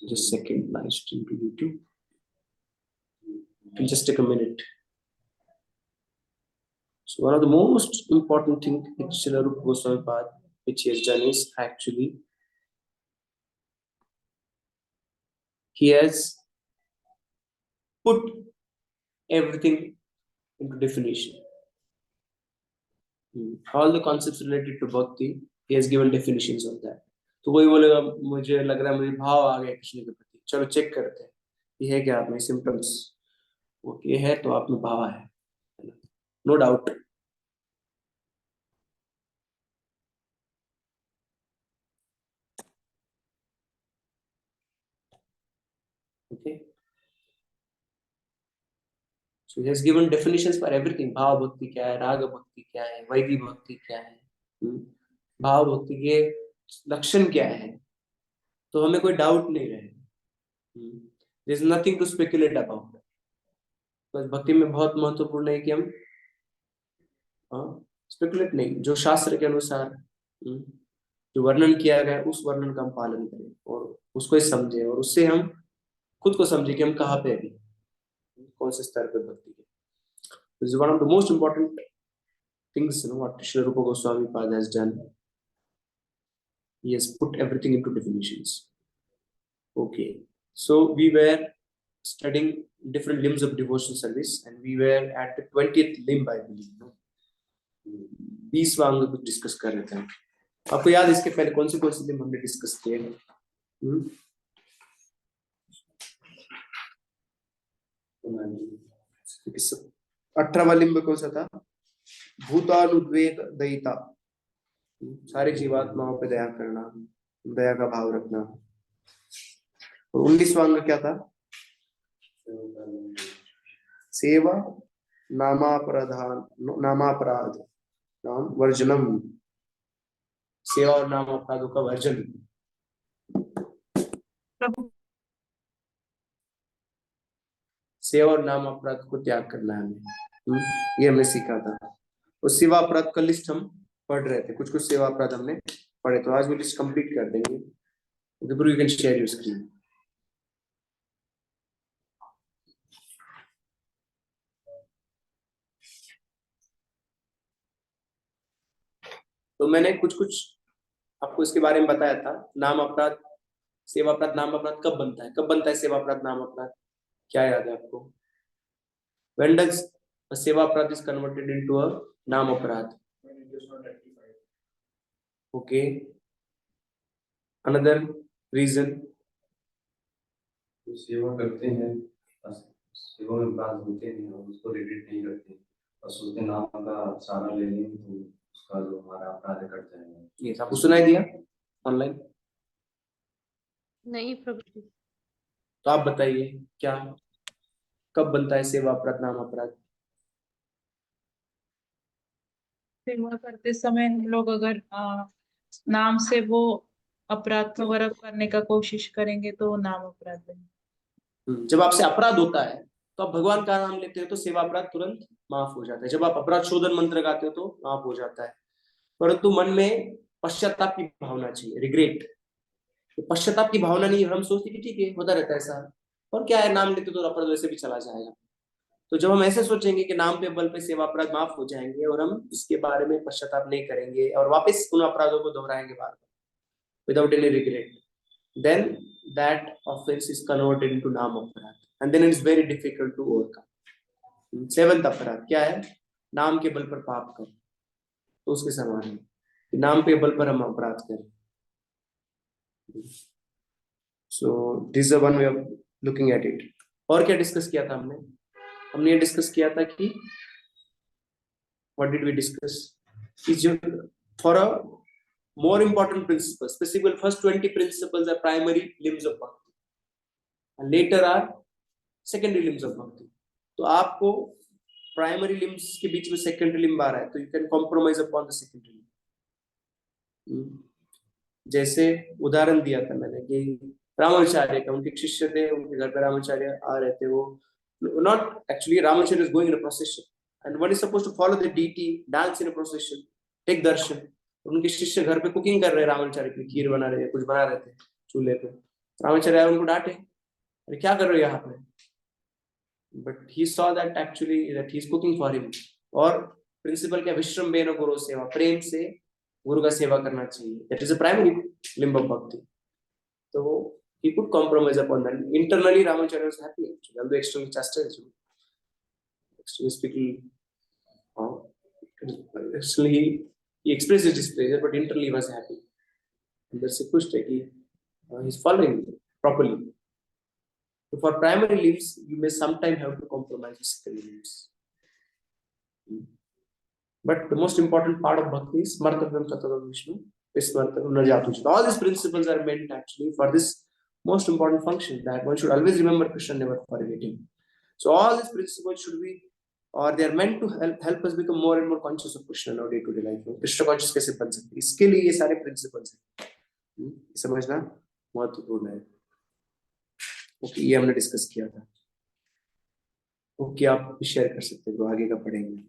Just second live stream to YouTube. It'll just take a minute. So one of the most important things which Srila Rupa Goswami Pad, which he has done is actually he has put everything into definition. All the concepts related to bhakti, he has given definitions of that. तो कोई बोलेगा मुझे लग रहा है मुझे भाव आ गया कृष्ण के प्रति, चलो चेक करते हैं ये है क्या आप में सिम्टम्स, ओके है तो आप में भाव है, no doubt. Okay, so he has given definitions for everything. भाव भक्ति क्या है, राग भक्ति क्या है, वैदी भक्ति क्या है, भाव भक्ति के लक्षण क्या है, तो हमें कोई डाउट नहीं रहेगा. There is nothing to speculate about. बस भक्ति में बहुत महत्वपूर्ण है कि हम स्पेकुलेट नहीं, जो शास्त्र के अनुसार जो वर्णन किया गया उस वर्णन का हम पालन करें और उसको ही समझे और उससे हम खुद को समझे कि हम कहाँ पे अभी कौन से स्तर पे भक्ति के. This is one of the most important things, what Srila Rupa Goswami Pad has done. He has put everything into definitions. Okay, so we were studying different limbs of devotional service and we were at the 20th limb, I believe. 20वां अंग कुछ discuss कर रहे थे. आपको याद है इसके पहले कौन सी लिम्ब हमने डिस्कस किए? 18वां लिम्ब कौन सा था? भूतानुद्वेग दयिता, सारे जीवात्माओं पे दया करना, दया का भाव रखना. और 19वां अंग क्या था? सेवा नामापराध नाम वर्जनम, सेवा और नाम अपराधों का वर्जन. सेवा और नाम अपराध को त्याग करना है हमें, ये हमने सीखा था. और सेवा अपराध का लिस्ट हम पढ़ रहे थे, कुछ सेवा अपराध हमने पढ़े, तो आज वो लिस्ट कंप्लीट कर देंगे. You can share your screen. तो मैंने कुछ आपको इसके बारे में बताया था. नाम अपराध, सेवा अपराध, नाम अपराध कब बनता है, सेवा अपराध, नाम अपराध, क्या याद है आपको? When does a सेवा अपराध is converted into a नाम अपराध? Okay, another reason. सेवा करते हैं, सेवा में अपराध होते हैं और उसको रिग्रेट नहीं करते और सोचते नाम का सहारा ले लेंगे तो उसका जो हमारा अपराध करते हैं. ये आपको सुनाई दिया ऑनलाइन? नहीं प्रभु जी. तो आप बताइए क्या कब बनता है सेवा अपराध, नाम अपराध? सेवा करते समय हम लोग अगर नाम से वो अपराध वगैरह करने का कोशिश करेंगे तो नाम अपराध है. जब आपसे अपराध होता है तो आप भगवान का नाम लेते हो तो सेवा अपराध तुरंत माफ हो जाता है. जब आप अपराध शोधन मंत्र गाते हो तो माफ हो जाता है. परंतु मन में पश्चाताप की भावना चाहिए, रिग्रेट. तो पश्चाताप की भावना नहीं, हम सोचते कि ठीक है होता रहता है ऐसा और क्या है, नाम लेते तो अपराध वैसे भी चला जाएगा. तो जब हम ऐसे सोचेंगे कि नाम पे बल पे सेवा अपराध माफ हो जाएंगे और हम इसके बारे में पश्चाताप नहीं करेंगे और वापस उन अपराधों को दोहराएंगे बार बार without any regret, then that offence is converted into नाम अपराध and then it is very difficult to overcome. 7th अपराध क्या है? नाम के बल पर पाप कर. तो उसके समान है कि नाम के बल पर हम अपराध करें. So this is one way of looking at it. और क्या डिस्कस किया था हमने? हमने ये डिस्कस किया था कि what did we discuss is for a more important principle, specifically first 20 principles are primary limbs of bhakti and later are secondary limbs of bhakti. तो आपको प्राइमरी लिम्स के बीच में सेकेंडरी लिम्ब आ रहा है तो you can compromise upon the secondary limb. जैसे उदाहरण दिया था मैंने कि रामाचार्य का, उनके शिष्य थे, उनके घर पर रामाचार्य आ रहे थे. वो not actually Ramacharya is going in a procession and one is supposed to follow the deity, dance in a procession, take darshan. उनके शिष्य घर पे कुकिंग कर रहे हैं, रामाचार्य की खीर बना रहे हैं, कुछ बना रहे थे चूल्हे पे. रामाचार्य उनको डांटे, अरे क्या कर रहे हो यहाँ पे? But he saw that actually that he's cooking for him. और प्रिंसिपल क्या, विश्रम बेन गुरु सेवा, प्रेम से गुरु का सेवा करना चाहिए. That is a primary limb of bhakti. So he could compromise upon that. Internally, Ramacharya was happy actually, although externally chastised him. Externally speaking, externally he expressed his displeasure, but internally he was happy. And that's a push that he's following properly. So for primary limbs, you may sometimes have to compromise with secondary limbs. But the most important part of bhakti is Smartavam Tatadam Vishnu, Vismartavam Najatuchit. All these principles are meant actually for this most important function, that one should always remember Krishna, never forget him. So all these principles should be, or they are meant to help us become more and more conscious of Krishna in our day-to-day life. Krishna conscious कैसे बन सकते हैं? इसके लिए ये सारे principles हैं. समझना महत्वपूर्ण है. ओके, ये हमने डिस्कस किया था. ओके, आप शेयर कर सकते हो, आगे का पढ़ेंगे.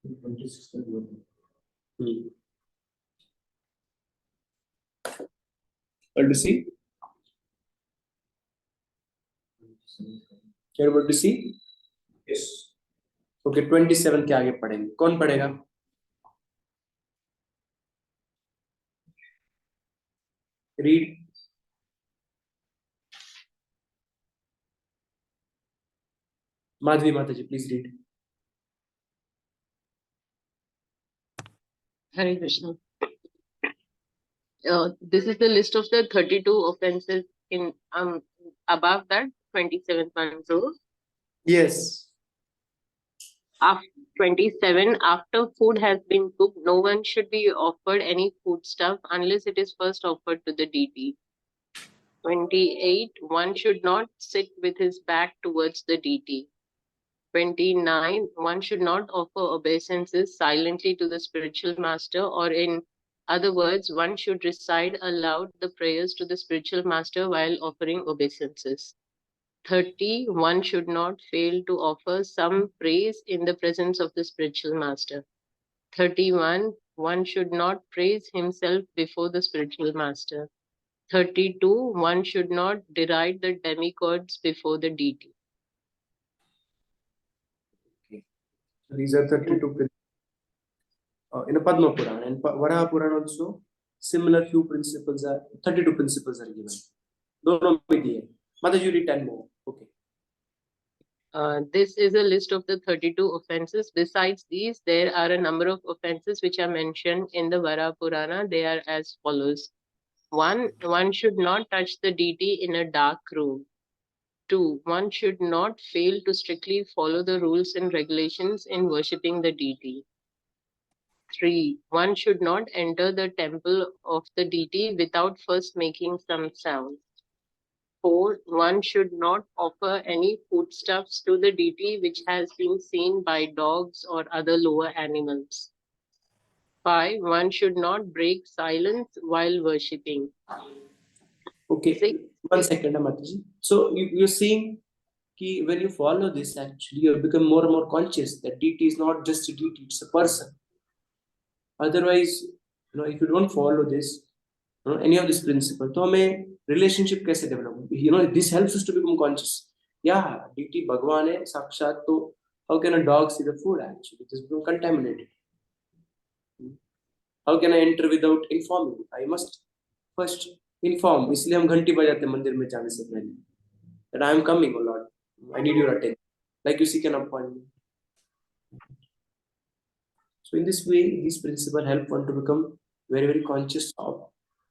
26 You're able to see? Yes. Okay, 27 के आगे पढ़ेंगे. कौन पढ़ेगा? Read. Madhvi Mataji, please read. Hare Krishna. This is the list of the 32 offenses in above that 27th one. So Yes. after 27, after food has been cooked, no one should be offered any foodstuff unless it is first offered to the deity. 28, one should not sit with his back towards the deity. 29, one should not offer obeisances silently to the spiritual master, or in other words, one should recite aloud the prayers to the spiritual master while offering obeisances. 30, one should not fail to offer some praise in the presence of the spiritual master. 31, one should not praise himself before the spiritual master. 32, one should not deride the demigods before the deity. Okay. So these are 32 principles. In a Padma Purana and Varäha Puräa also, similar few principles are 32 principles are given. Dono में दिए. Mataji, you read 10 more. Okay. This is a list of the 32 offenses. Besides these, there are a number of offenses which are mentioned in the Varäha Purana. They are as follows. 1, one should not touch the deity in a dark room. 2, one should not fail to strictly follow the rules and regulations in worshipping the deity. 3, one should not enter the temple of the deity without first making some sound. 4, one should not offer any foodstuffs to the deity which has been seen by dogs or other lower animals. 5, one should not break silence while worshipping. Okay. 6, 1 second, Mataji. So you're seeing that when you follow this, actually you become more and more conscious that deity is not just a deity, it's a person. Otherwise, if you don't follow this, any of this principle, तो हमें relationship कैसे develop? This helps us to become conscious. Yeah, deity Bhagwan है साक्षात, तो how can a dog see the food actually? It has become contaminated. How can I enter without informing? I must first inform. इसलिए हम घंटी बजाते हैं मंदिर में जाने से पहले. That I am coming, oh Lord. I need your attention. Like you seek an appointment. So in this way, these principles help one to become very, very conscious of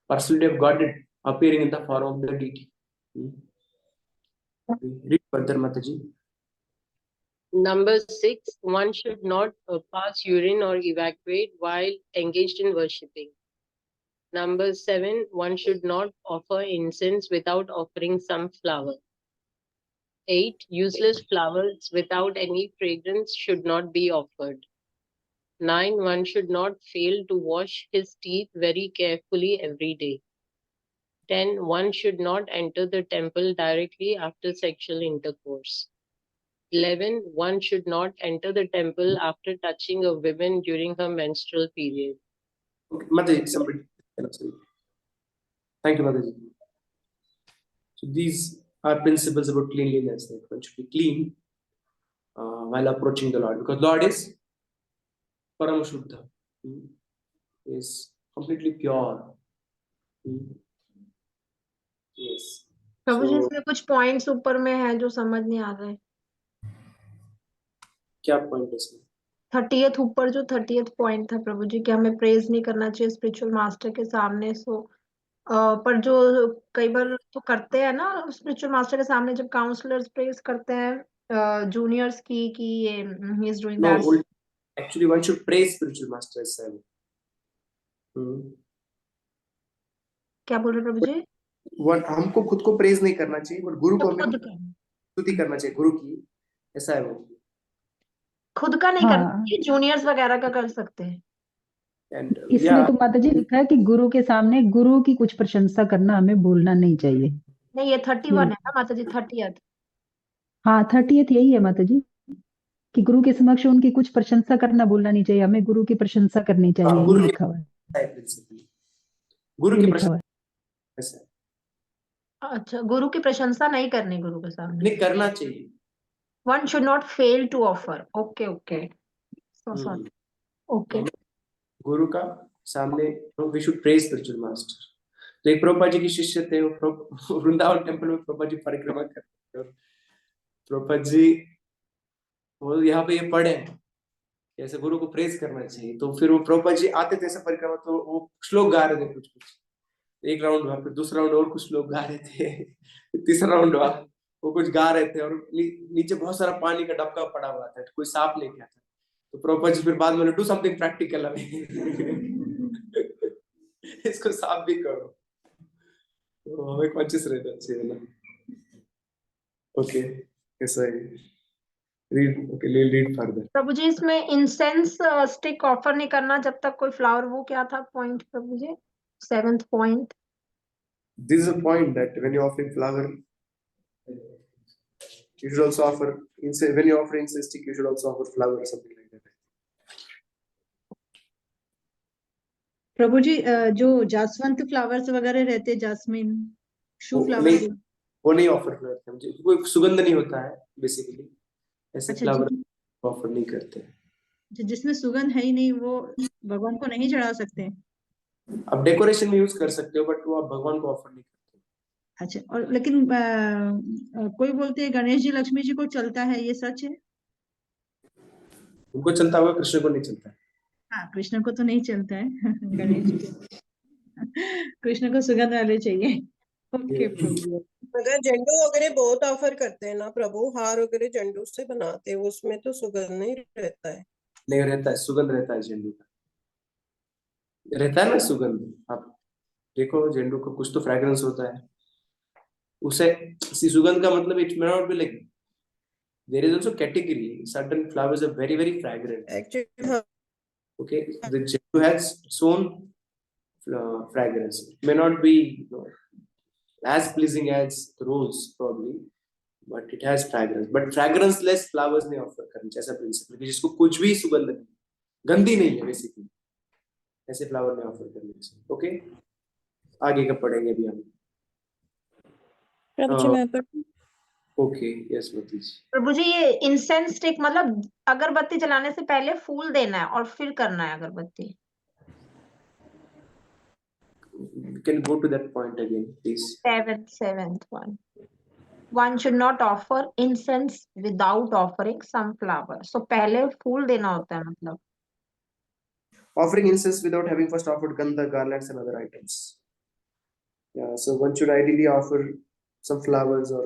personality of God appearing in the form of the deity. Read further, Mataji. Number 6, one should not pass urine or evacuate while engaged in worshipping. Number 7, one should not offer incense without offering some flower. 8, useless flowers without any fragrance should not be offered. 9, one should not fail to wash his teeth very carefully every day. 10, one should not enter the temple directly after sexual intercourse. 11, one should not enter the temple after touching a woman during her menstrual period. Okay, Mataji, somebody Thank you, Mataji. So these are principles about cleanliness, that one should be clean while approaching the Lord, because Lord is Param Shuddha, is completely pure. Yes. Prabhu ji So, इसमें कुछ points ऊपर में है जो समझ नहीं आ रहे। क्या पॉइंट है इसमें? 30th ऊपर जो 30th पॉइंट था प्रभु जी कि हमें प्रेज नहीं करना चाहिए स्पिरिचुअल मास्टर के सामने। सो पर जो कई बार तो करते हैं ना स्पिरिचुअल मास्टर के सामने, जब काउंसलर्स प्रेज करते हैं जूनियर्स की कि ये he is doing that. Actually, one should praise spiritual master as well. क्या बोल रहे प्रभु जी? हमको खुद को प्रेज नहीं करना चाहिए, बट गुरु को तो हमें स्तुति करना चाहिए, गुरु की। ऐसा है वो। खुद का नहीं करना चाहिए, जूनियर्स वगैरह का कर सकते हैं। इसमें तो माता जी लिखा है कि गुरु के सामने गुरु की कुछ प्रशंसा करना हमें भूलना नहीं चाहिए। नहीं, ये 31 है ना माता जी, 30th। हाँ 30th यही है माता जी कि गुरु के समक्ष उनकी कुछ प्रशंसा करना भूलना नहीं चाहिए, हमें गुरु की प्रशंसा करनी चाहिए, ये लिखा हुआ है। गुरु की प्रशंसा, अच्छा, गुरु की प्रशंसा नहीं करनी गुरु के सामने, नहीं करना चाहिए। One should not fail to offer. Okay, okay. So sorry. Okay. गुरु का सामने we should praise spiritual master. तो एक प्रभुपाद जी की शिष्य थे, वो वृंदावन टेम्पल में प्रभुपाद जी परिक्रमा करते थे। प्रभुपाद जी वो यहाँ पे ये पढ़े ऐसे गुरु को प्रेज करना चाहिए, तो फिर वो प्रभुपाद जी आते थे ऐसे परिक्रमा, तो वो श्लोक गा रहे थे कुछ एक राउंड हुआ, फिर दूसरा राउंड और कुछ लोग गा रहे थे, तीसरा राउंड हुआ वो कुछ गा रहे थे, और नीचे बहुत सारा पानी का डबका पड़ा हुआ था, कोई सांप लेके आता, तो प्रभुपाद जी फिर बाद में डू समथिंग प्रैक्टिकल, अभी इसको साफ भी करो, तो हमें कॉन्शियस रहना चाहिए ना। ओके, ऐसा है। Read, okay, read further. Prabhu ji इसमें इंसेंस स्टिक ऑफर नहीं करना जब तक कोई फ्लावर, वो क्या था point Prabhu ji? 7th point. This is a point that when you offer flower, you should also offer incense. When you offer incense stick, you should also offer flower or something like that. प्रभु जी जो जासवंत flowers वगैरह रहते, jasmine शू flower, वो नहीं offer करते हैं, कोई सुगंध नहीं होता है बेसिकली, ऐसे फ्लावर ऑफर नहीं करते। जिसमें सुगंध है ही नहीं वो भगवान को नहीं चढ़ा सकते। आप डेकोरेशन में यूज कर सकते हो, बट वो आप भगवान को ऑफर नहीं करते। अच्छा, और लेकिन कोई बोलते हैं गणेश जी लक्ष्मी जी को चलता है, ये सच है? उनको चलता होगा, कृष्ण को नहीं चलता है। हाँ, कृष्ण को तो नहीं चलता है गणेश जी कृष्ण को सुगंध वाले चाहिए। ओके प्रभु। अगर झंडू वगैरह बहुत ऑफर करते हैं ना प्रभु, हार वगैरह झंडू से बनाते हैं, उसमें तो सुगंध नहीं रहता है। नहीं रहता है, सुगंध रहता है, झंडू का रहता है ना सुगंध। आप देखो झंडू का कुछ तो फ्रेग्रेंस होता है, उसे सुगंध का मतलब it may not be like, there is also category, certain flowers are very very fragrant actually. Okay, the Zandu has its own fragrance, it may not be as pleasing as the rose probably, but it has fragrance, but fragrance less flowers नहीं offer करनी चाहिए, ऐसा principal कि जिसको कुछ भी सुगंध नहीं, गंदी नहीं है बेसिकली, ऐसे फ्लावर नहीं ऑफर करने चाहिए। ओके, आगे का पढ़ेंगे अभी हम। प्रभु जी मैं पढ़ूं? Okay, yes please. Prabhu ji ये इंसेंस स्टिक मतलब अगरबत्ती जलाने से पहले फूल देना है और फिर करना है अगरबत्ती। You can go to that point again, please. 7th one. One should not offer incense without offering some flower. So पहले फूल देना होता है मतलब। Offering incense without having first offered gandha, garlands and other items. Yeah, so one should ideally offer some flowers or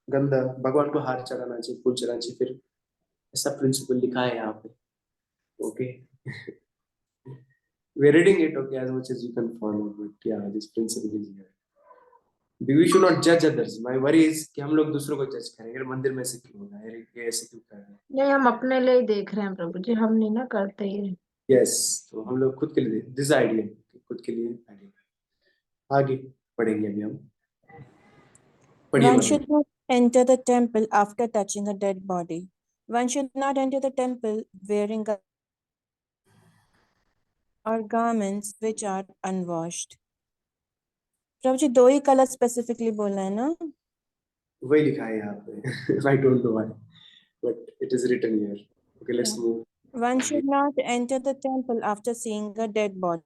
gandha, भगवान को हार चढ़ाना चाहिए, फूल चढ़ाना चाहिए, फिर ऐसा प्रिंसिपल लिखा है यहाँ पे। Okay. We're reading it, okay, as much as you can follow, but yeah, this principle is here. We should not judge others. My worry is कि हम लोग दूसरों को जज करें, यार मंदिर में ऐसे क्यों हो रहा है, ये ऐसे क्यों कर रहे हैं। नहीं, हम अपने लिए ही देख रहे हैं प्रभु जी, हम नहीं ना करते ये। Yes, तो हम लोग खुद के लिए, this idea, खुद के लिए idea। आगे पढ़ेंगे अभी हम। One should not enter the temple after touching a dead body. One should not enter the temple wearing a or garments which are unwashed. Prabhu ji 2 ही कलर स्पेसिफिकली बोलना है ना? वही लिखा है यहाँ पे. I don't know why, but it is written here. Okay, let's move. One should not enter the temple after seeing a dead body.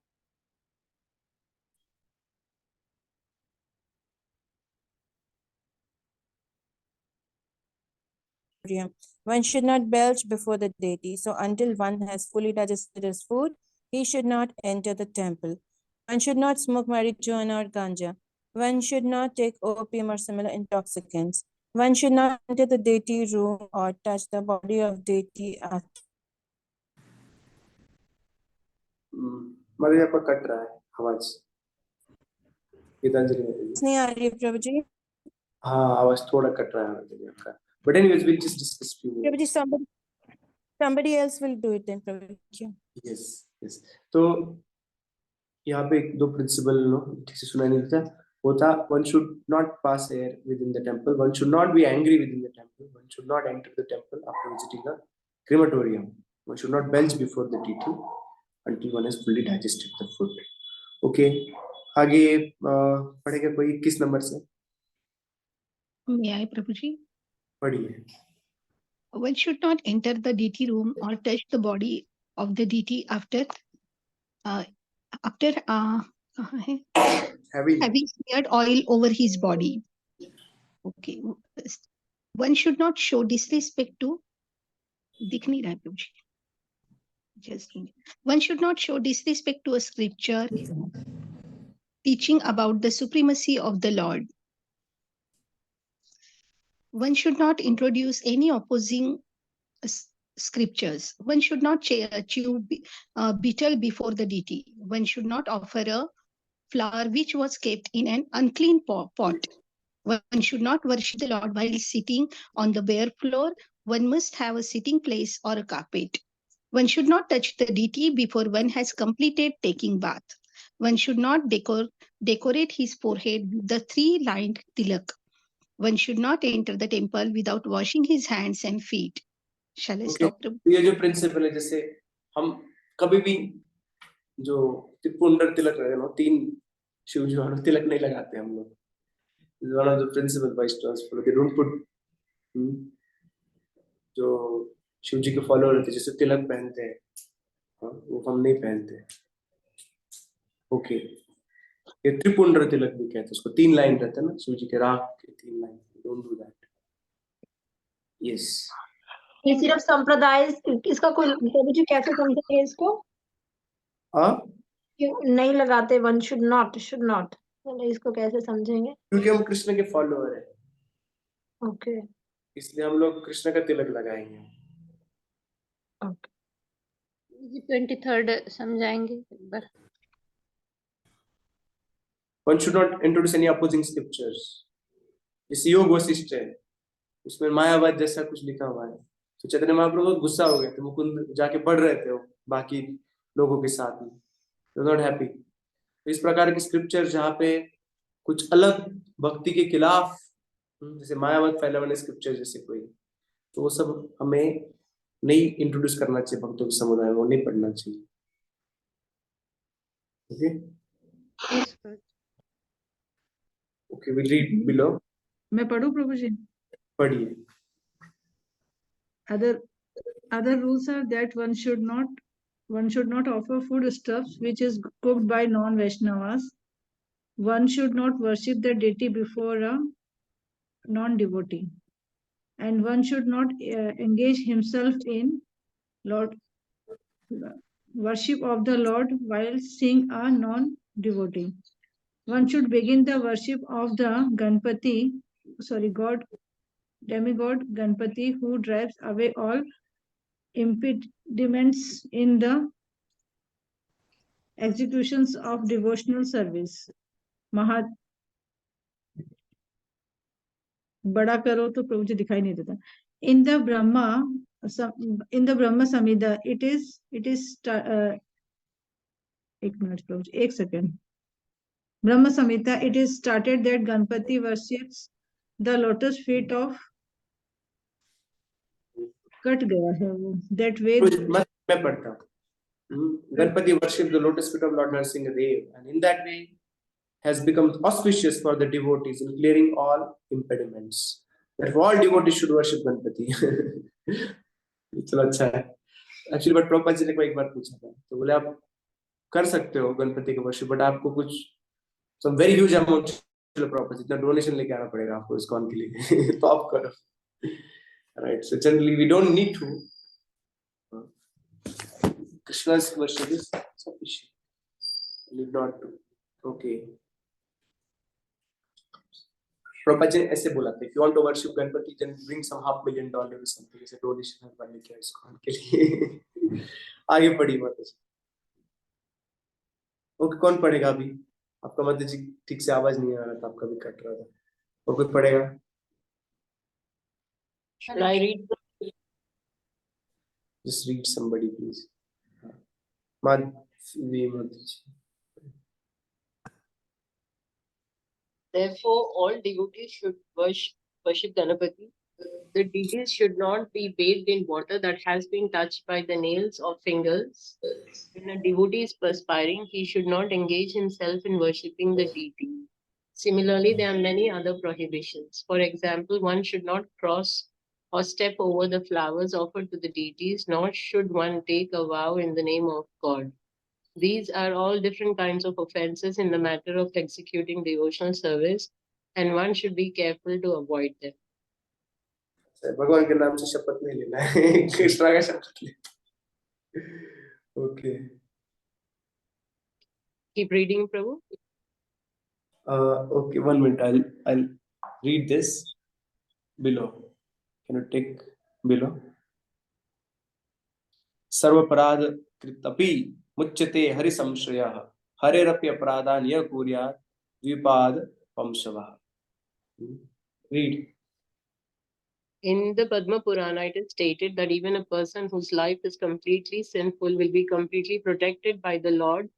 One should not belch before the deity. So until one has fully digested his food, he should not enter the temple. One should not smoke marijuana or ganja. One should not take opium or similar intoxicants. One should not enter the deity room or touch the body of deity after. मतलब यहाँ पर cut रहा है आवाज. गीतांजलि नहीं आ रही है प्रभु जी. हाँ, आवाज थोड़ा कट रहा है आपका. But anyways, we'll just discuss few Prabhu ji somebody else will do it then Prabhu ji. yes. तो यहाँ पे 2 प्रिंसिपल ठीक से सुना नहीं था. वो था, one should not pass air within the temple, one should not be angry within the temple, one should not enter the temple after visiting a crematorium, one should not belch before the deity until one has fully digested the food. Okay, आगे पढ़ेगा कोई 21 number से. May I, Prabhuji? पढ़िए. One should not enter the deity room or touch the body of the deity after having smeared oil over his body. Okay. One should not show disrespect to. दिख नहीं रहा है प्रभु जी. Just one should not show disrespect to a scripture teaching about the supremacy of the Lord. One should not introduce any opposing scriptures. One should not chew betel before the deity. One should not offer a flower which was kept in an unclean pot. One should not worship the Lord while sitting on the bare floor. One must have a sitting place or a carpet. One should not touch the deity before one has completed taking bath. One should not decorate his forehead with the 3-lined tilak. One should not enter the temple without washing his hands and feet. Shall I stop? ये जो principal है, जैसे हम कभी भी जो पुंडर तिलक है ना, 3 शिव जी वालों तिलक नहीं लगाते हम लोग. One of the principal vice transfer, they don't put जो शिव जी के फॉलोअर होते जैसे तिलक पहनते हैं, वो हम नहीं पहनते. ओके, ये त्रिपुंडर तिलक भी कहते हैं उसको. 3 लाइन रहता है ना शिव जी के राख के 3 line. Don't do that. Yes, ये सिर्फ संप्रदाय, इसका कोई प्रभु जी कैसे समझेंगे इसको? नहीं लगाते. वन शुड नॉट इसको कैसे समझेंगे? क्योंकि हम कृष्ण के फॉलोअर हैं. ओके, इसलिए हम लोग कृष्ण का तिलक लगाएंगे. ओके. 23rd समझाएंगे एक बार. One should not introduce any opposing scriptures. जैसे योग वशिष्ठ है, उसमें मायावाद जैसा कुछ लिखा हुआ है. तो चैतन्य महाप्रभु बहुत गुस्सा हो गए थे. मुकुंद जाके पढ़ रहे थे वो बाकी लोगों के साथ में. Not happy. तो इस प्रकार के स्क्रिप्चर जहाँ पे कुछ अलग भक्ति के खिलाफ, जैसे मायावाद फैला वाले स्क्रिप्चर जैसे कोई, तो वो सब हमें नहीं इंट्रोड्यूस करना चाहिए. भक्तों के समुदाय में वो नहीं पढ़ना चाहिए. Okay, we'll read below. मैं पढ़ूं प्रभु जी? पढ़िए. Other rules are that one should not offer foodstuffs which is cooked by non-Vaishnavas. One should not worship the deity before a non-devotee, and one should not engage himself in worship of the Lord while seeing a non-devotee. One should begin the worship of the demigod Ganpati, who drives away all impediments in the executions of devotional service. बड़ा करो तो प्रभु जी दिखाई नहीं देता. In the Brahma Samhita, it is एक minute प्रभु जी, एक second. Brahma Samhita, it is stated that Ganpati worships the lotus feet of cut गया है वो. That way मैं पढ़ता हूँ. Ganpati worship the lotus feet of Lord Narasimhadev, and in that way has become auspicious for the devotees in clearing all impediments. Therefore, all devotees should worship Ganpati. चलो अच्छा है. Actually, but Prabhupada जी ने कोई एक बार पूछा था, तो बोले आप कर सकते हो गणपति का वर्शिप, बट आपको कुछ some very huge amount चलो Prabhupada जी, इतना डोनेशन लेके आना पड़ेगा आपको ISKCON के लिए, तो आप करो. Right, so generally we don't need to. Krishna's worship is sufficient. Need not to. Okay. Prabhupada ji ने ऐसे बोला था, if you want to worship Ganpati, then bring some $500,000 or something as a donation करने के ISKCON के लिए. आगे पढ़ी माता जी. ओके, कौन पढ़ेगा अभी? आपका माता जी ठीक से आवाज नहीं आ रहा था, आपका भी कट रहा था. और कोई पढ़ेगा? Shall I read? Just read somebody, please. माता जी. Therefore, all devotees should worship Ganapati. The deities should not be bathed in water that has been touched by the nails or fingers. When a devotee is perspiring, he should not engage himself in worshipping the deity. Similarly, there are many other prohibitions. For example, one should not cross or step over the flowers offered to the deities, nor should one take a vow in the name of God. These are all different kinds of offenses in the matter of executing devotional service, and one should be careful to avoid them. भगवान के नाम से शपथ नहीं लेना है, कृष्णा का शपथ ले. Okay. Keep reading, Prabhu. Okay, 1 minute. I'll read this below. Can you take below? सर्वपराध कृतपि मुच्यते हरि संश्रयः हरेरपि अपराधान् यः कुर्यात् द्विपाद वंशवः. Read. In the Padma Purana, it is stated that even a person whose life is completely sinful will be completely protected by the Lord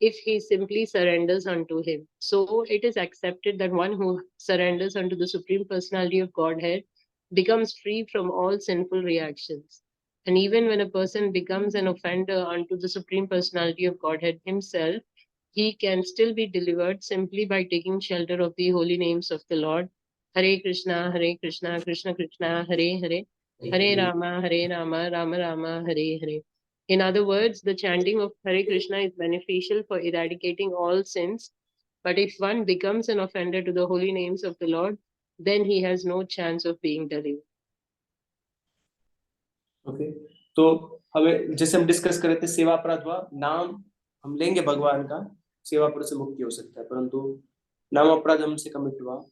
if he simply surrenders unto him. So it is accepted that one who surrenders unto the Supreme Personality of Godhead becomes free from all sinful reactions. And even when a person becomes an offender unto the Supreme Personality of Godhead himself, he can still be delivered simply by taking shelter of the holy names of the Lord. Hare Krishna, Krishna Krishna, Hare Hare, Hare Rama, Rama Rama, Hare Hare. In other words, the chanting of Hare Krishna is beneficial for eradicating all sins. But if one becomes an offender to the holy names of the Lord, then he has no chance of being delivered. Okay. तो हमें जैसे हम discuss कर रहे थे, सेवा अपराध हुआ, नाम हम लेंगे भगवान का, सेवा अपराध से मुक्ति हो सकता है, परंतु नाम अपराध हमसे कमिट हुआ,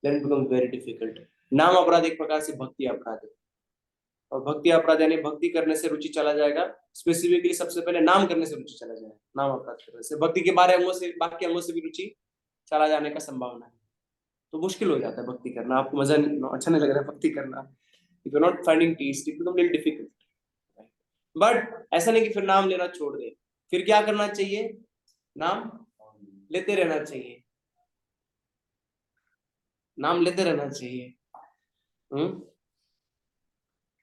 then it becomes very difficult. नाम अपराध एक प्रकार से भक्ति अपराध है, और भक्ति अपराध यानी भक्ति करने से रुचि चला जाएगा, स्पेसिफिकली सबसे पहले नाम करने से रुचि चला जाएगा. नाम अपराध करने से भक्ति के बाकी अंगों से भी रुचि चला जाने का संभावना है, तो मुश्किल हो जाता है भक्ति करना. आपको मजा अच्छा नहीं लग रहा है भक्ति करना, if you're not finding taste, it becomes little difficult. But ऐसा नहीं कि फिर नाम लेना छोड़ दे, फिर क्या करना चाहिए? नाम लेते रहना चाहिए, नाम लेते रहना चाहिए.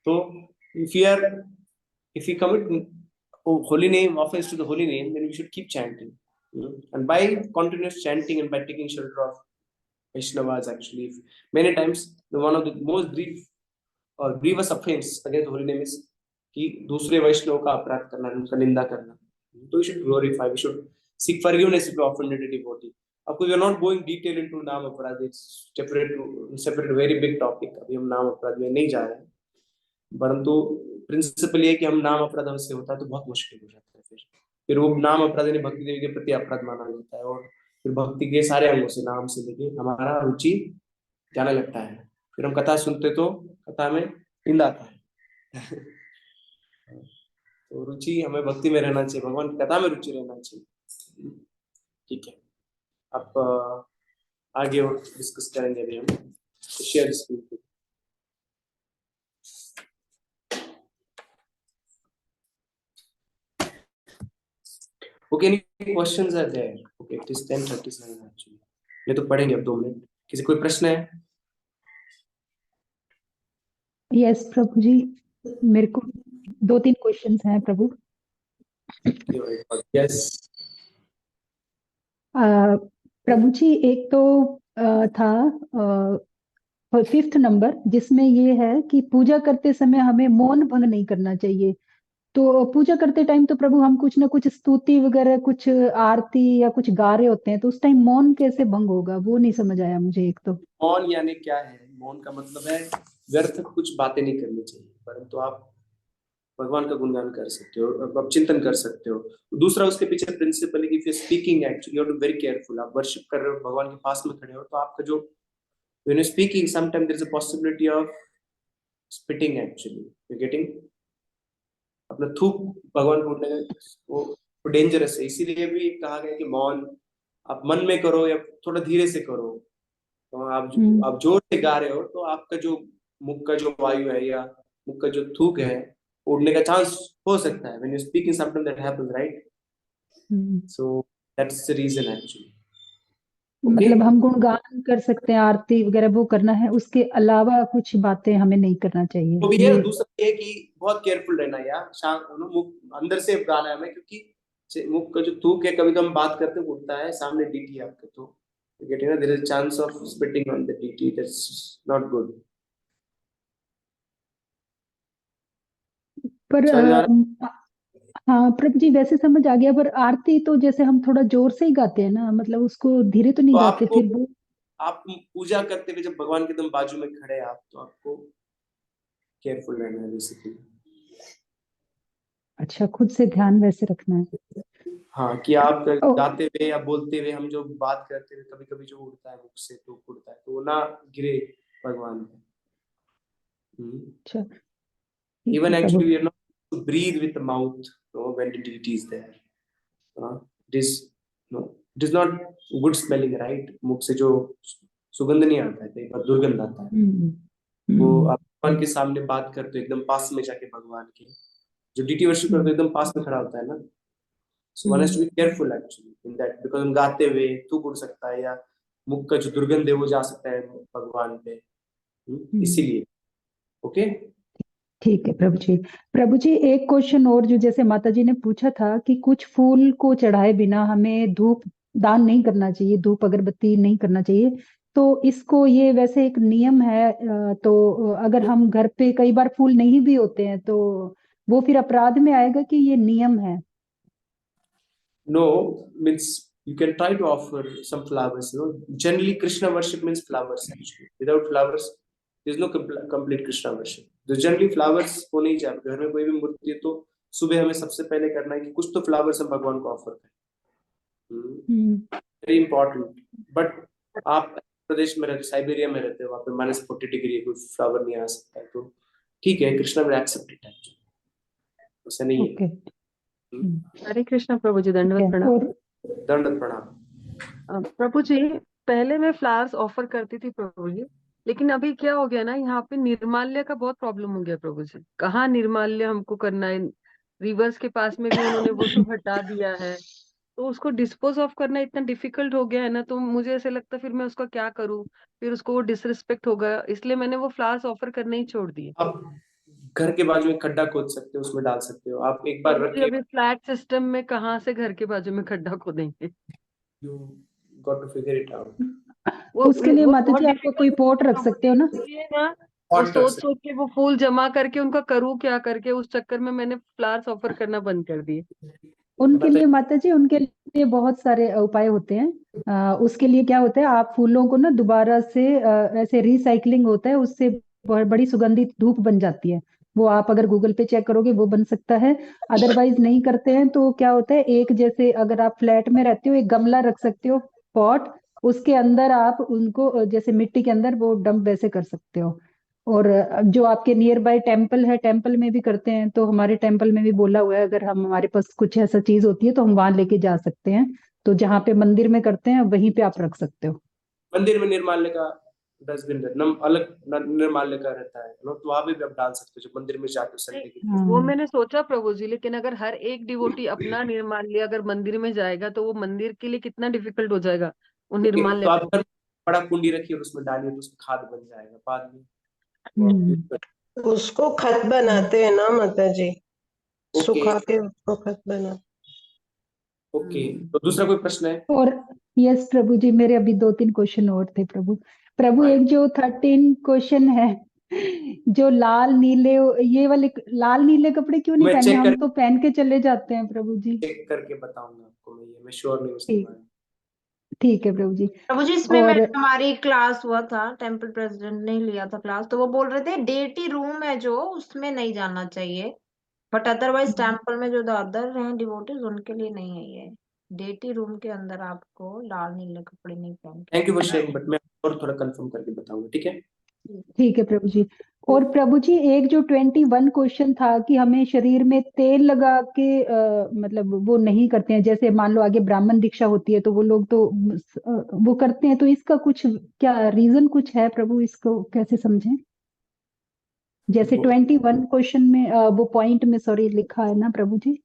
तो if we commit holy name, offers to the holy name, then we should keep chanting. And by continuous chanting and by taking shelter of Vaishnavas, actually, many times one of the most grievous offense against the holy name is कि दूसरे वैष्णव का अपराध करना, उनका निंदा करना. तो we should glorify, we should seek forgiveness if we offended a devotee. Of course, we are not going detail into नाम अपराध, it's separate very big topic. अभी हम नाम अपराध में नहीं जा रहे हैं, परंतु प्रिंसिपल ये कि हम नाम अपराध से होता है तो बहुत मुश्किल हो जाता है. फिर वो नाम अपराध यानी भक्ति देवी के प्रति अपराध माना जाता है, और फिर भक्ति के सारे अंगों से नाम से लेके हमारा रुचि जाने लगता है. फिर हम कथा सुनते तो कथा में नींद आता है. तो रुचि हमें भक्ति में रहना चाहिए, भगवान की कथा में रुचि रहना चाहिए. ठीक है, आप आगे और डिस्कस करेंगे अभी हम. Share screen. Okay, any questions are there? Okay, it is 10:37 actually. ये तो पढ़ेंगे अब 2 मिनट. किसी कोई प्रश्न है? यस प्रभु जी, मेरे को 2-3 क्वेश्चंस हैं प्रभु. यस प्रभु जी, एक तो था 5th नंबर, जिसमें ये है कि पूजा करते समय हमें मौन भंग नहीं करना चाहिए। तो पूजा करते टाइम तो प्रभु हम कुछ ना कुछ स्तुति वगैरह, कुछ आरती या कुछ गा रहे होते हैं, तो उस टाइम मौन कैसे भंग होगा, वो नहीं समझ आया मुझे एक तो। मौन यानी क्या है? मौन का मतलब है व्यर्थ कुछ बातें नहीं करनी चाहिए, परंतु आप भगवान का गुणगान कर सकते हो, आप चिंतन कर सकते हो। दूसरा उसके पीछे प्रिंसिपल है कि if you speaking actually you have to be very careful. आप वर्शिप कर रहे हो, भगवान के पास में खड़े हो, तो आपका जो when you speaking sometime there is a possibility of spitting actually you getting अपना थूक भगवान को उड़ने वो डेंजरस है। इसीलिए भी कहा गया कि मौन आप मन में करो या थोड़ा धीरे से करो। तो आप जोर से गा रहे हो तो आपका जो मुख का जो वायु है या मुख का जो थूक है उड़ने का चांस हो सकता है। When you speaking sometime that happens, right? So that's the reason actually. मतलब हम गुणगान कर सकते हैं, आरती वगैरह वो करना है, उसके अलावा कुछ बातें हमें नहीं करना चाहिए। तो भी है दूसरा ये कि बहुत केयरफुल रहना यार, शांत मुख अंदर से गाना है हमें, क्योंकि मुख का जो थूक है कभी हम बात करते उड़ता है, सामने डीटी है आपके, तो getting there is chance of spitting on the deity, that's not good. पर हाँ प्रभु जी, वैसे समझ आ गया, पर आरती तो जैसे हम थोड़ा जोर से ही गाते हैं ना, मतलब उसको धीरे तो नहीं तो गाते फिर वो। आप पूजा करते हुए जब भगवान के एकदम बाजू में खड़े हैं आप, तो आपको केयरफुल रहना है बेसिकली। अच्छा, खुद से ध्यान वैसे रखना है। हाँ, कि आप गाते हुए या बोलते हुए हम जो बात करते हुए कभी कभी जो उड़ता है मुख से तो उड़ता है, तो वो ना गिरे भगवान पे। अच्छा, Even actually we are not to breathe with the mouth, when the deity is there. It is it is not good smelling, right? मुख से जो सुगंध नहीं आता है, एक बार दुर्गंध आता है। वो आप भगवान के सामने बात करते हो एकदम पास में जाके, भगवान के जो डीटी वर्शिप करते हो एकदम पास में खड़ा होता है ना। So one has to be careful actually in that, because हम गाते हुए थूक उड़ सकता है या मुख का जो दुर्गंध है वो जा सकता है भगवान पे, इसीलिए। ओके, ठीक है प्रभु जी। प्रभु जी, एक क्वेश्चन और, जो जैसे माता जी ने पूछा था कि कुछ फूल को चढ़ाए बिना हमें धूप दान नहीं करना चाहिए, धूप अगरबत्ती नहीं करना चाहिए, तो इसको ये वैसे एक नियम है, तो अगर हम घर पे कई बार फूल नहीं भी होते हैं तो वो फिर अपराध में आएगा कि ये नियम है? no, means you can try to offer some flowers, generally Krishna worship means flowers actually. Without flowers there is no complete Krishna worship. तो जनरली फ्लावर्स होने ही चाहिए। घर में कोई भी मूर्ति है तो सुबह हमें सबसे पहले करना है कि कुछ तो फ्लावर्स हम भगवान को ऑफर करें। Very important. बट आप प्रदेश में रहते, साइबेरिया में रहते हो, वहाँ पे -40 डिग्री है, कोई फ्लावर नहीं आ सकता है, तो ठीक है, Krishna will accept it actually, ऐसा नहीं है। हरे कृष्णा प्रभु जी, दंडवत प्रणाम। दंडवत प्रणाम। प्रभु जी, पहले मैं फ्लावर्स ऑफर करती थी प्रभु जी, लेकिन अभी क्या हो गया ना, यहाँ पे निर्माल्य का बहुत प्रॉब्लम हो गया प्रभु जी। कहाँ निर्माल्य हमको करना है, रिवर्स के पास में भी उन्होंने वो सब हटा दिया है, तो उसको डिस्पोज ऑफ करना इतना डिफिकल्ट हो गया है ना, तो मुझे ऐसे लगता है फिर मैं उसका क्या करूँ, फिर उसको वो डिसरिस्पेक्ट होगा, इसलिए मैंने वो फ्लावर्स ऑफर करने ही छोड़ दिए। आप घर के बाजू में खड्डा खोद सकते हो, उसमें डाल सकते हो, आप एक बार रख के। अभी फ्लैट सिस्टम में कहाँ से घर के बाजू में खड्डा खोदेंगे? You got to figure it out. उसके लिए माता जी आप कोई पॉट रख सकते हो ना। वो सोच के वो फूल जमा करके उनका करूँ क्या करके, उस चक्कर में मैंने फ्लावर्स ऑफर करना बंद कर दिए। उनके लिए माता जी, उनके लिए बहुत सारे उपाय होते हैं। उसके लिए क्या होता है, आप फूलों को ना दोबारा से ऐसे रिसाइकलिंग होता है, उससे बड़ी सुगंधित धूप बन जाती है। वो आप अगर गूगल पे चेक करोगे वो बन सकता है। अदरवाइज नहीं करते हैं तो क्या होता है, एक जैसे अगर आप फ्लैट में रहते हो, एक गमला रख सकते हो, पॉट, उसके अंदर आप उनको जैसे मिट्टी के अंदर वो डंप वैसे कर सकते हो। और जो आपके नियर बाय टेम्पल है, टेम्पल में भी करते हैं, तो हमारे टेम्पल में भी बोला हुआ है अगर हमारे पास कुछ ऐसा चीज होती है तो हम वहां लेके जा सकते हैं। तो जहाँ पे मंदिर में करते हैं वहीं पे आप रख सकते हो। मंदिर में निर्माल्य का डस्टबिन अलग निर्माल्य का रहता है, तो वहां भी आप डाल सकते हो, जो मंदिर में जाके संडे के दिन। वो मैंने सोचा प्रभु जी, लेकिन अगर हर एक डिवोटी अपना निर्माल्य अगर मंदिर में जाएगा तो वो मंदिर के लिए कितना डिफिकल्ट हो जाएगा वो निर्माल्य। तो आप बड़ा कुंडी रखिए और उसमें डालिए, तो उसमें खाद बन जाएगा बाद में। उसको खत बनाते हैं ना माता जी। ओके सुखा के उसको खत बना। ओके, तो दूसरा कोई प्रश्न है? और यस प्रभु जी, मेरे अभी 2-3 क्वेश्चन और थे प्रभु। प्रभु एक जो 13 क्वेश्चन है, जो लाल नीले, ये वाले लाल नीले कपड़े क्यों नहीं मैं पहनने? चेक हम तो पहन के चले जाते हैं प्रभु जी। चेक करके बताऊंगा आपको, मैं श्योर नहीं उसके ठीक बारे में। ठीक है प्रभु जी। प्रभु जी, इसमें और हमारी क्लास हुआ था, टेम्पल प्रेसिडेंट ने लिया था क्लास, तो वो बोल रहे थे डेटी रूम है जो, उसमें नहीं जाना चाहिए, बट अदरवाइज टेम्पल में जो अदर हैं डिवोटीज उनके लिए नहीं है ये। डेटी रूम के अंदर आपको लाल नीले कपड़े नहीं पहन के। Thank you for sharing, but मैं और थोड़ा कंफर्म करके बताऊंगा, ठीक है? ठीक है प्रभु जी। और प्रभु जी एक जो 21 क्वेश्चन था कि हमें शरीर में तेल लगा के मतलब वो नहीं करते हैं, जैसे मान लो आगे ब्राह्मण दीक्षा होती है तो वो लोग तो वो करते हैं, तो इसका कुछ क्या रीजन कुछ है प्रभु? इसको कैसे समझें? जैसे 21 क्वेश्चन में वो पॉइंट में सॉरी लिखा है ना प्रभु जी।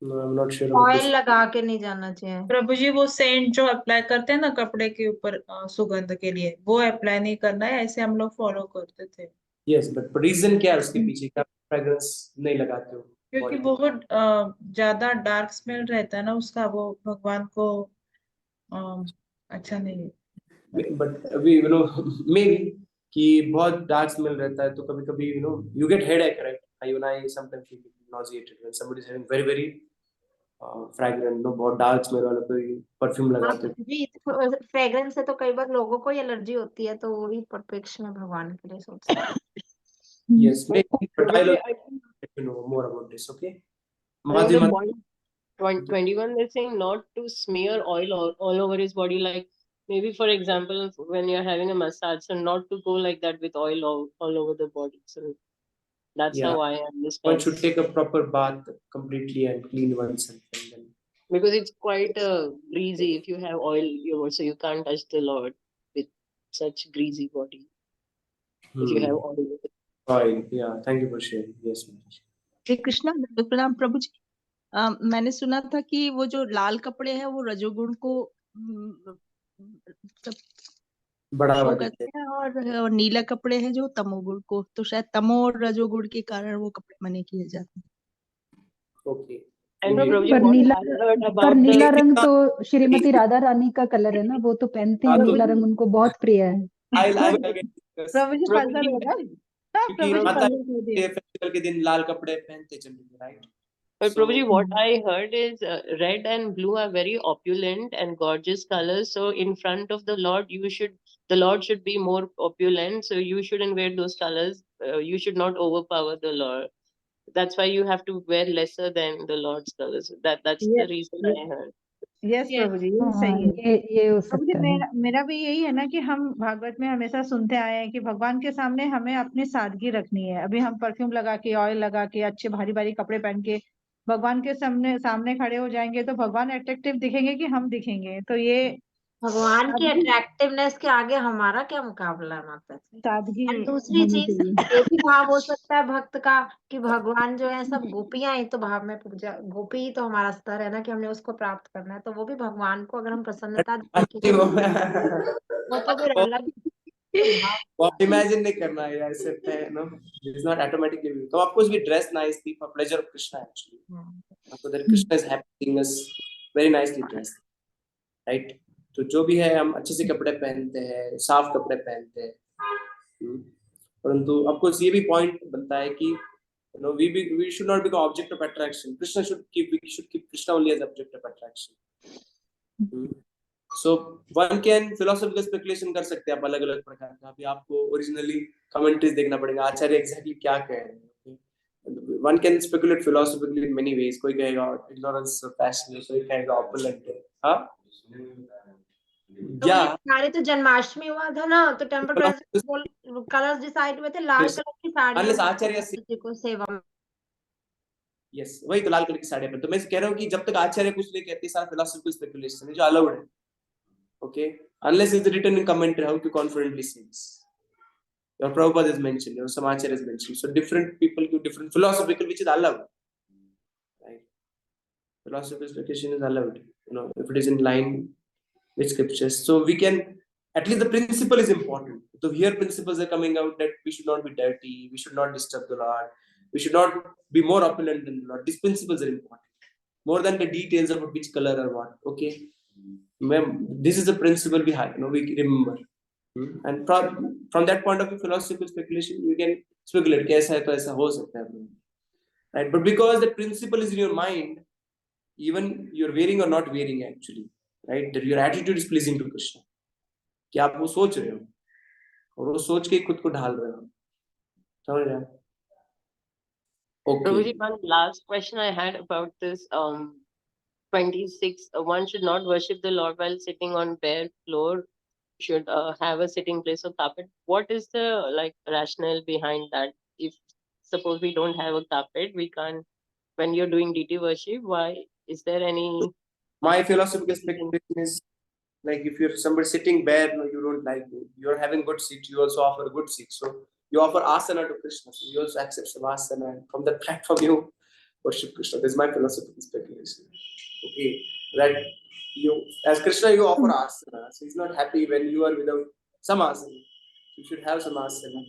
No, I'm not sure about oil this. लगा के नहीं जाना चाहिए प्रभु जी, वो सेंट जो अप्लाई करते हैं ना कपड़े के ऊपर सुगंध के लिए, वो अप्लाई नहीं करना है, ऐसे हम लोग फॉलो करते थे। Yes, but रीजन क्या है उसके पीछे का? फ्रेग्रेंस नहीं लगाते हो क्योंकि body पे? बहुत ज्यादा डार्क स्मेल रहता है ना उसका, वो भगवान को अच्छा नहीं है। बट अभी मे बी कि बहुत डार्क स्मेल रहता है, तो कभी कभी you get headache, right? I sometimes feel nauseated when somebody is having very very fragrant, बहुत डार्क स्मेल वाला कोई परफ्यूम लगाते हैं। जी। फ्रेग्रेंस से तो कई बार लोगों को एलर्जी होती है, तो वो भी परफेक्शन में भगवान के लिए सोचते हैं। Yes, maybe, but I'll let you know more about this, okay? I think the Madhima, point 21, they're saying not to smear oil all over his body. Like maybe, for example, when you're having a massage, so not to go like that with oil all over the body. So that's yeah, how I one understand. should take a proper bath completely and clean oneself, and then Because it's quite greasy if you have oil, so you can't touch the Lord with such greasy body if you have oil with it. oil. Yeah, thank you for sharing. Yes, Maharaj. Shri Krishna, प्रणाम प्रभु जी। मैंने सुना था कि वो जो लाल कपड़े हैं वो रजोगुण को बढ़ावा शो देते करते हैं, और नीला कपड़े हैं जो तमोगुण को, तो शायद तमो और रजोगुण के कारण वो कपड़े मने किए जाते हैं। ओके। And Prabhuji, पर what नीला I heard पर about नीला the रंग तो श्रीमती राधा रानी का कलर है ना, वो तो पहनते हैं, नीला रंग उनको बहुत प्रिय है। I'll get this. Prabhu ji puzzle हो रहा है। क्योंकि प्रभु जी माता पजल हो दिया। फेस्टिवल के दिन लाल कपड़े पहनते generally, right? But Prabhuji, what I heard is red and blue are very opulent and gorgeous colors. So in front of the Lord, the Lord should be more opulent. So you shouldn't wear those colors. You should not overpower the Lord. That's why you have to wear lesser than the Lord's colors. That's the reason I heard. Yes Prabhu ji, ये सही है। ये हो प्रभु जी, सकता है। मेरा भी यही है ना कि हम भागवत में हमेशा सुनते आए हैं कि भगवान के सामने हमें अपनी सादगी रखनी है। अभी हम परफ्यूम लगा के, ऑयल लगा के, अच्छे भारी भारी कपड़े पहन के भगवान के सामने खड़े हो जाएंगे तो भगवान अट्रैक्टिव दिखेंगे कि हम दिखेंगे? तो ये भगवान की अट्रैक्टिवनेस के आगे हमारा क्या मुकाबला है माता जी। सादगी और दूसरी होनी चीज चाहिए। ये भी भाव हो सकता है भक्त का कि भगवान जो है सब गोपियां ही तो भाव में पूजा, गोपी ही तो हमारा स्तर है ना कि हमने उसको प्राप्त करना है, तो वो भी भगवान को अगर हम प्रसन्नता देने की वो तो फिर अलग भाव। आप इमेजिन नहीं करना है यार, ऐसे पे no, it is not automatically. तो of course we dress nicely for pleasure of Krishna actually, so that Krishna is happy seeing us very nicely dressed, right? तो जो भी है, हम अच्छे से कपड़े पहनते हैं, साफ कपड़े पहनते हैं, परंतु ऑफ कोर्स ये भी पॉइंट बनता है कि we should not become object of attraction. We should keep Krishna only as object of attraction. So one can philosophical speculation कर सकते हैं आप अलग अलग प्रकार का। अभी आपको ओरिजिनली कमेंट्रीज देखना पड़ेगा, आचार्य एग्जैक्टली क्या कह रहे हैं। One can speculate philosophically in many ways. कोई कहेगा ignorance of passion, कोई कहेगा opulent है, हाँ? तो हमारे तो जन्माष्टमी हुआ था ना, तो टेम्पल प्रेसिडेंट कलर्स डिसाइड हुए थे, लाल कलर की साड़ी unless आचार्य को सेवा में। यस, वही तो लाल कलर की साड़ी पर। तो मैं कह रहा हूँ कि जब तक आचार्य कुछ नहीं कहते, सारा फिलोसॉफिकल स्पेकुलेशन है जो अलाउड है, okay? Unless it's written in commentary how to confidently say this, your Prabhupada is mentioned, your Samachara is mentioned, so different people give different philosophical, which is allowed, right? Philosophical speculation is allowed, if it is in line with scriptures. So we can, at least the principle is important. So here principles are coming out that we should not be dirty, we should not disturb the Lord, We should not be more opulent than the Lord. These principles are important, more than the details about which color or what. Okay, this is the principle we have. We remember. And from that point of view, philosophical speculation, you can speculate. कैसा है तो ऐसा हो सकता है, right? But because the principle is in your mind, even you're wearing or not wearing, actually, right? That your attitude is pleasing to Krishna. कि आप वो सोच रहे हो और वो सोच के खुद को ढाल रहे हो, समझ रहे हो? Okay. Prabhuji, one last question I had about this 26. One should not worship the Lord while sitting on bare floor. Should have a sitting place of carpet. What is the rationale behind that? If suppose we don't have a carpet, we can't. When you're doing deity worship, why is there any? My philosophical speculation is like if you're somebody sitting bare, you don't like it. You're having good seat. You also offer good seat. So you offer asana to Krishna. So you also accept some asana, and from that platform you worship Krishna. This is my philosophical speculation. Okay, that you as Krishna you offer asana. So he's not happy when you are without some asana. You should have some asana.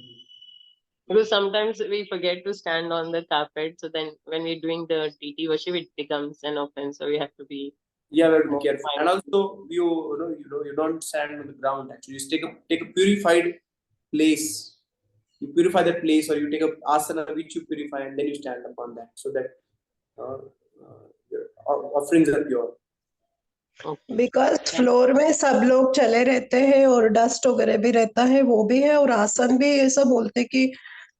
Because sometimes we forget to stand on the carpet. So then when we're doing the deity worship, it becomes an offense. So we have to be. Yeah, we have to be careful. And also you don't stand on the ground. Actually, you take a purified place. You purify that place, or you take a asana which you purify, and then you stand upon that, so that your offerings are pure. Because floor में सब लोग चले रहते हैं और dust वगैरह भी रहता है, वो भी है, और आसन भी ऐसा बोलते कि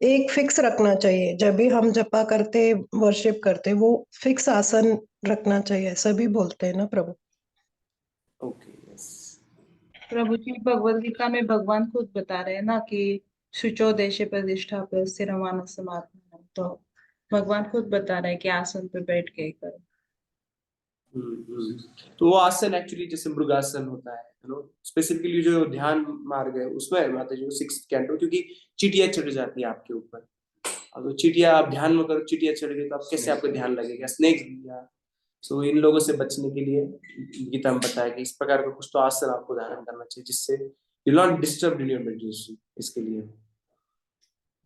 एक फिक्स रखना चाहिए. जब भी हम जपा करते वर्शिप करते वो फिक्स आसन रखना चाहिए, ऐसा भी बोलते हैं ना प्रभु. Okay, yes. प्रभु जी भगवद गीता में भगवान खुद बता रहे हैं ना कि शुचो देशे प्रतिष्ठा पे स्थिरमान समात्मा. तो भगवान खुद बता रहे हैं कि आसन पे बैठ के करो. तो वो आसन एक्चुअली जैसे मृगासन होता है, स्पेसिफिकली जो ध्यान मार्ग है उसमें माता जी 6th कैंटो, क्योंकि चीटियां चढ़ जाती है आपके ऊपर. अब चीटियां आप ध्यान में करो, चीटियां चढ़ गई तो आप कैसे आपको ध्यान लगेगा? स्नेक्स दिया. सो इन लोगों से बचने के लिए गीता में बताया कि इस प्रकार का कुछ तो आसन आपको धारण करना चाहिए जिससे you not disturb in your meditation. इसके लिए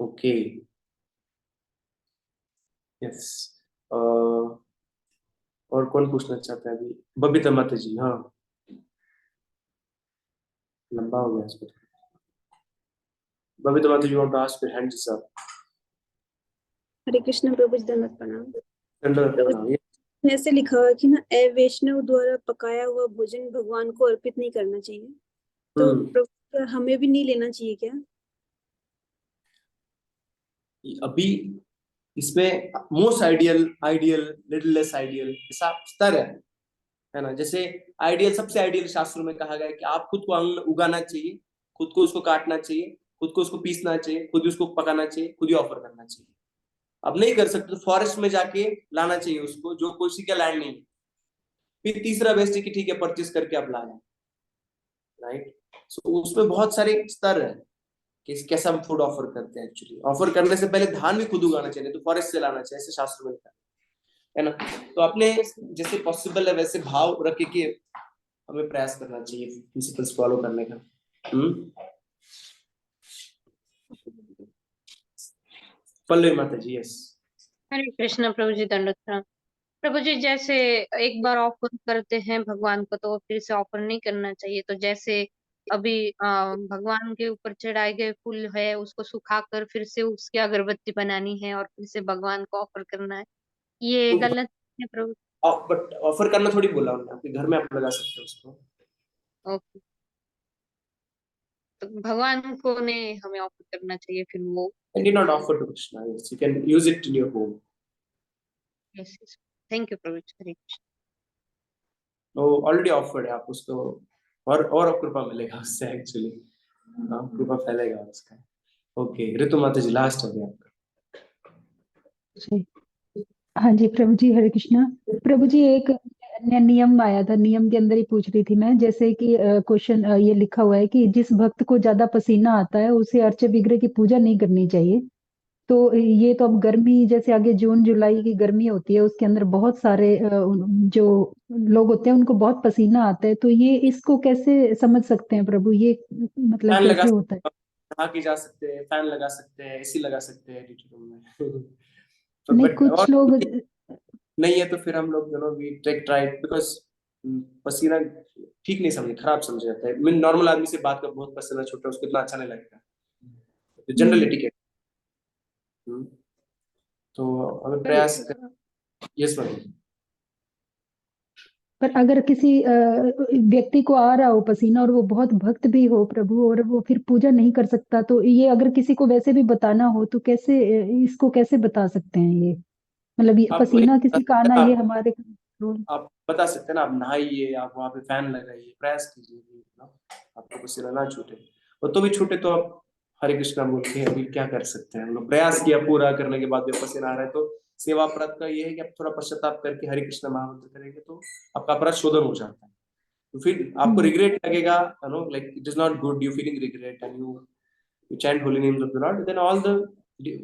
ओके, यस. और कौन पूछना चाहता है अभी? बबीता माता जी. हाँ, लंबा हो गया इसको. Babita Mata ji want to ask your hands up. Hare Krishna Prabhu ji, दंडवत प्रणाम. दंडवत प्रणाम. ऐसे लिखा हुआ कि ना वैष्णव द्वारा पकाया हुआ भोजन भगवान को अर्पित नहीं करना चाहिए. तो प्रभु हमें भी नहीं लेना चाहिए क्या? अभी इसमें most ideal, little less ideal ऐसा स्तर है ना. जैसे आइडियल, सबसे आइडियल शास्त्रों में कहा गया है कि आप खुद को अन्न उगाना चाहिए, खुद को उसको काटना चाहिए, खुद को उसको पीसना चाहिए, खुद उसको पकाना चाहिए, खुद ही ऑफर करना चाहिए. अब नहीं कर सकते तो फॉरेस्ट में जाके लाना चाहिए उसको, जो किसी का लैंड नहीं. फिर तीसरा बेस्ट है कि ठीक है परचेस करके आप लाए, राइट. सो उसमें बहुत सारे स्तर है कि कैसा हम फूड ऑफर करते हैं. एक्चुअली ऑफर करने से पहले धान भी खुद उगाना चाहिए, तो फॉरेस्ट से लाना चाहिए, ऐसे शास्त्र में लिखा है ना. तो अपने जैसे पॉसिबल है वैसे भाव रख के हमें प्रयास करना चाहिए प्रिंसिपल्स फॉलो करने का. पल्लवी माता जी. यस. हरे कृष्ण प्रभु जी, दंडवत प्रणाम. प्रभु जी, जैसे एक बार ऑफर करते हैं भगवान को तो फिर से ऑफर नहीं करना चाहिए. तो जैसे अभी भगवान के ऊपर चढ़ाए गए फूल है उसको सुखाकर फिर से उसकी अगरबत्ती बनानी है और फिर से भगवान को ऑफर करना है, ये गलत है प्रभु? बट ऑफर करना थोड़ी बोला उन्होंने, आपके घर में आप लगा सकते हो उसको. ओके, तो भगवान को ने हमें ऑफर करना चाहिए फिर वो. And do not offer to Krishna. Yes, you can use it in your home. Yes, yes. Thank you, Prabhu. Hare Krishna. वो ऑलरेडी ऑफर्ड है, आप उसको और कृपा मिलेगा उससे. एक्चुअली कृपा फैलेगा उसका. ओके, ऋतु माता जी लास्ट हो गया आपका. हाँ जी प्रभु जी, हरे कृष्णा. प्रभु जी एक अन्य नियम आया था, नियम के अंदर ही पूछ रही थी मैं. जैसे कि क्वेश्चन ये लिखा हुआ है कि जिस भक्त को ज्यादा पसीना आता है उसे अर्च विग्रह की पूजा नहीं करनी चाहिए. तो ये तो अब गर्मी, जैसे आगे जून जुलाई की गर्मी होती है उसके अंदर बहुत सारे जो लोग होते हैं उनको बहुत पसीना आता है. तो ये इसको कैसे समझ सकते हैं प्रभु? ये मतलब कैसे होता है? नहा के जा सकते हैं, फैन लगा सकते हैं, एसी लगा सकते हैं ड्यूटी रूम में. तो नहीं, but कुछ और लोग नहीं है तो फिर हम लोग वी टेक ट्राइड बिकॉज पसीना ठीक नहीं समझे, खराब समझ जाता है। मैं नॉर्मल आदमी से बात कर, बहुत पसीना छूट रहा है उसको इतना अच्छा नहीं लगता, तो जनरल एटिकेट। तो हमें प्रयास यस मैम। पर अगर किसी व्यक्ति को आ रहा हो पसीना और वो बहुत भक्त भी हो प्रभु, और वो फिर पूजा नहीं कर सकता, तो ये अगर किसी को वैसे भी बताना हो तो कैसे, इसको कैसे बता सकते हैं? ये मतलब ये आप पसीना किसी का आना, ये हमारे कंट्रोल। आप बता सकते हैं ना, आप नहाइए, आप वहाँ पे फैन लगाइए, प्रयास कीजिए कि आपको पसीना ना छूटे, और तो भी छूटे तो आप हरे कृष्णा बोल के अभी क्या कर सकते हैं। हम लोग प्रयास किया, पूरा करने के बाद भी पसीना आ रहा है, तो सेवा अपराध का ये है कि आप थोड़ा पश्चाताप करके हरे कृष्णा महामंत्र करेंगे तो आपका अपराध शोधन हो जाता है। तो फिर आपको रिग्रेट लगेगा, you know, like it is not good, you feeling regret and you chant holy names of the Lord, then all the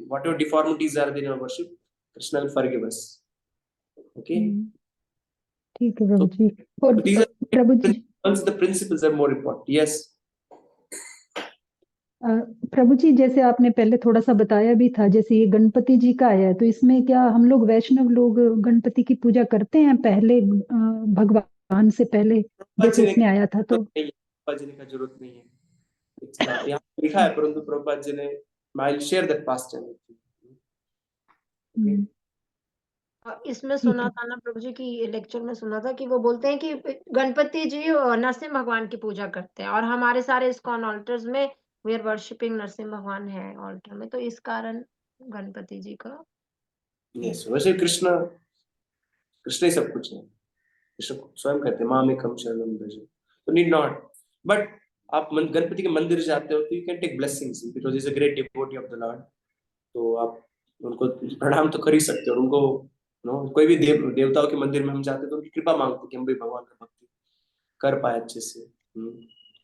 whatever deformities are there in our worship, Krishna will forgive us. Okay. ठीक है प्रभु जी। So और these are Prabhu ji, the principles are more important. Yes. प्रभु जी, जैसे आपने पहले थोड़ा सा बताया भी था, जैसे ये गणपति जी का आया है, तो इसमें क्या हम लोग वैष्णव लोग गणपति की पूजा करते हैं पहले, भगवान से पहले, जैसे इसमें आया था? तो प्रभुपाद जी ने का जरूरत नहीं है, यहाँ लिखा है, परंतु प्रभुपाद जी ने I will share that past channel. इसमें सुना था ना प्रभु जी की लेक्चर में सुना था कि वो बोलते हैं कि गणपति जी नरसिंह भगवान की पूजा करते हैं, और हमारे सारे इस्कॉन ऑल्टर्स में वी आर वर्शिपिंग नरसिंह भगवान है ऑल्टर में, तो इस कारण गणपति जी का यस। वैसे कृष्ण ही सब कुछ है, कृष्ण स्वयं कहते हैं मामेकं शरणं व्रज, तो नीड नॉट, बट आप गणपति के मंदिर जाते हो तो you can take blessings because he is a great devotee of the lord, तो आप उनको प्रणाम तो कर ही सकते हो, और उनको कोई भी देवताओं के मंदिर में हम जाते तो उनकी कृपा मांगते हैं कि हम भी भगवान का भक्ति कर पाए अच्छे से,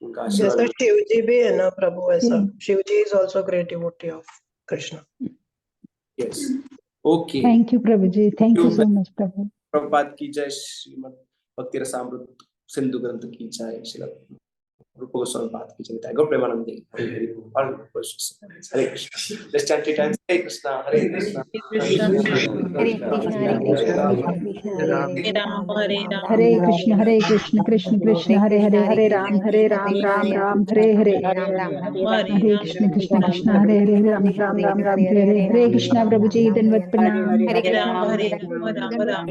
उनका आशीर्वाद। जैसा शिव जी भी है ना प्रभु, ऐसा Shiv ji is also great devotee of Krishna. Yes. Okay, thank you Prabhu ji, thank you so much Prabhu. Prabhupada की जय, श्रीमद् भक्ति रसामृत सिंधु ग्रंथ की जय, श्री रूप गोस्वामी पाद की जय, गौ Premanand Hare Hare Krishna. Let's chant it and Hare Krishna, Hare Krishna, Hare Krishna, Hare Krishna, Krishna Krishna, Hare Hare, हरे कृष्ण कृष्ण कृष्ण हरे हरे, हरे राम राम राम हरे हरे, हरे कृष्ण कृष्ण हरे हरे, राम राम राम हरे हरे। हरे कृष्णा प्रभु जी, दंडवत प्रणाम। Hare Krishna, Hare Krishna, Hare Krishna,